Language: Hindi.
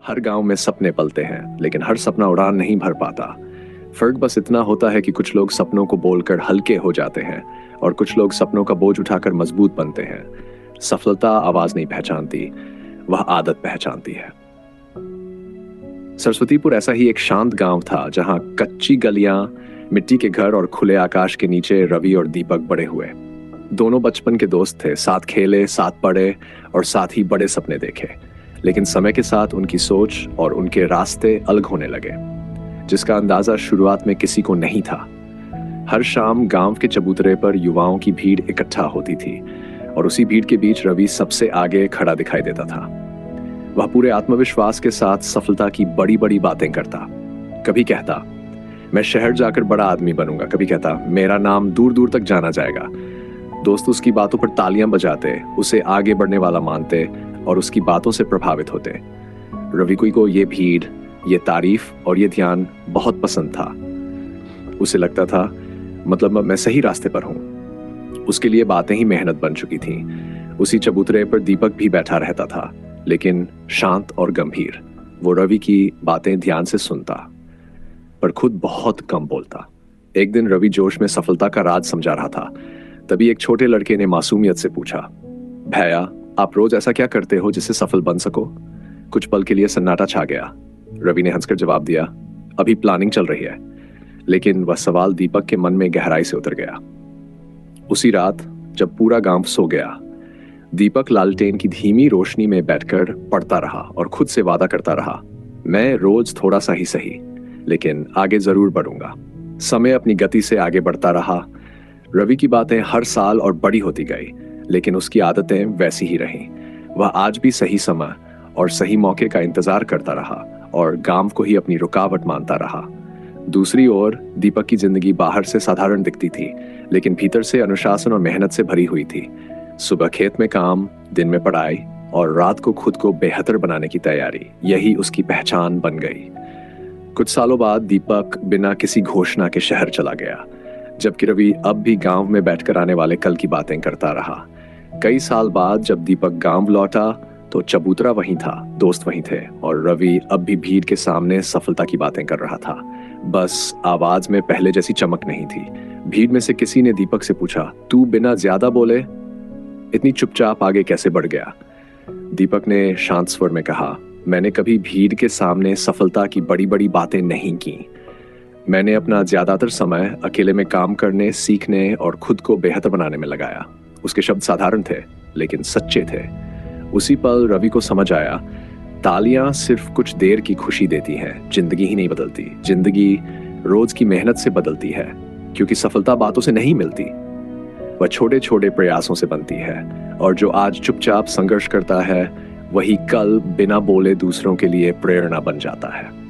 हर गांव में सपने पलते हैं, लेकिन हर सपना उड़ान नहीं भर पाता। फर्क बस इतना होता है कि कुछ लोग सपनों को बोलकर हल्के हो जाते हैं और कुछ लोग सपनों का बोझ उठाकर मजबूत बनते हैं। सफलता आवाज नहीं पहचानती, वह आदत पहचानती है। सरस्वतीपुर ऐसा ही एक शांत गांव था जहां कच्ची गलियां, मिट्टी के घर और खुले आकाश के नीचे रवि और दीपक बड़े हुए। दोनों बचपन के दोस्त थे, साथ खेले, साथ पढ़े और साथ ही बड़े सपने देखे। लेकिन समय के साथ उनकी सोच और उनके रास्ते अलग होने लगे, जिसका अंदाजा शुरुआत में किसी को नहीं था। हर शाम गांव के चबूतरे पर युवाओं की भीड़ इकट्ठा होती थी और उसी भीड़ के बीच रवि सबसे आगे खड़ा दिखाई देता था। वह पूरे आत्मविश्वास के साथ सफलता की बड़ी बड़ी बातें करता। कभी कहता, मैं शहर जाकर बड़ा आदमी बनूंगा। कभी कहता, मेरा नाम दूर दूर तक जाना जाएगा। दोस्त उसकी बातों पर तालियां बजाते, उसे आगे बढ़ने वाला मानते और उसकी बातों से प्रभावित होते। रवि को ये भीड़, ये तारीफ और ये ध्यान बहुत पसंद था। उसे लगता था, मतलब मैं सही रास्ते पर हूं। उसके लिए बातें ही मेहनत बन चुकी थी। उसी चबूतरे पर दीपक भी बैठा रहता था, लेकिन शांत और गंभीर। वो रवि की बातें ध्यान से सुनता, पर खुद बहुत कम बोलता। एक दिन रवि जोश में सफलता का राज समझा रहा था। तभी एक छोटे लड़के ने मासूमियत से पूछा, भैया, आप रोज ऐसा क्या करते हो जिससे सफल बन सको? कुछ पल के लिए सन्नाटा छा गया। रवि ने हंसकर जवाब दिया, अभी प्लानिंग चल रही है। लेकिन वह सवाल दीपक के मन में गहराई से उतर गया। उसी रात जब पूरा गांव सो गया, दीपक लालटेन की धीमी रोशनी में बैठकर पढ़ता रहा और खुद से वादा करता रहा, मैं रोज थोड़ा सा ही सही, लेकिन आगे जरूर बढ़ूंगा। समय अपनी गति से आगे बढ़ता रहा। रवि की बातें हर साल और बड़ी होती गई, लेकिन उसकी आदतें वैसी ही रहीं। वह आज भी सही समय और सही मौके का इंतजार करता रहा और गांव को ही अपनी रुकावट मानता रहा। दूसरी ओर दीपक की जिंदगी बाहर से साधारण दिखती थी, लेकिन भीतर से अनुशासन और मेहनत से भरी हुई थी। सुबह खेत में काम, दिन में पढ़ाई और रात को खुद को बेहतर बनाने की तैयारी, यही उसकी पहचान बन गई। कुछ सालों बाद दीपक बिना किसी घोषणा के शहर चला गया, जबकि रवि अब भी गांव में बैठकर आने वाले कल की बातें करता रहा। कई साल बाद जब दीपक गांव लौटा तो चबूतरा वहीं था, दोस्त वहीं थे और रवि अब भी भीड़ के सामने सफलता की बातें कर रहा था। बस आवाज में पहले जैसी चमक नहीं थी। भीड़ में से किसी ने दीपक से पूछा, तू बिना ज्यादा बोले इतनी चुपचाप आगे कैसे बढ़ गया? दीपक ने शांत स्वर में कहा, मैंने कभी भीड़ के सामने सफलता की बड़ी बड़ी बातें नहीं की। मैंने अपना ज्यादातर समय अकेले में काम करने, सीखने और खुद को बेहतर बनाने में लगाया। उसके शब्द साधारण थे, लेकिन सच्चे थे। उसी पल रवि को समझ आया, तालियां सिर्फ कुछ देर की खुशी देती हैं, जिंदगी ही नहीं बदलती। जिंदगी रोज की मेहनत से बदलती है, क्योंकि सफलता बातों से नहीं मिलती, वह छोटे छोटे प्रयासों से बनती है। और जो आज चुपचाप संघर्ष करता है, वही कल बिना बोले दूसरों के लिए प्रेरणा बन जाता है।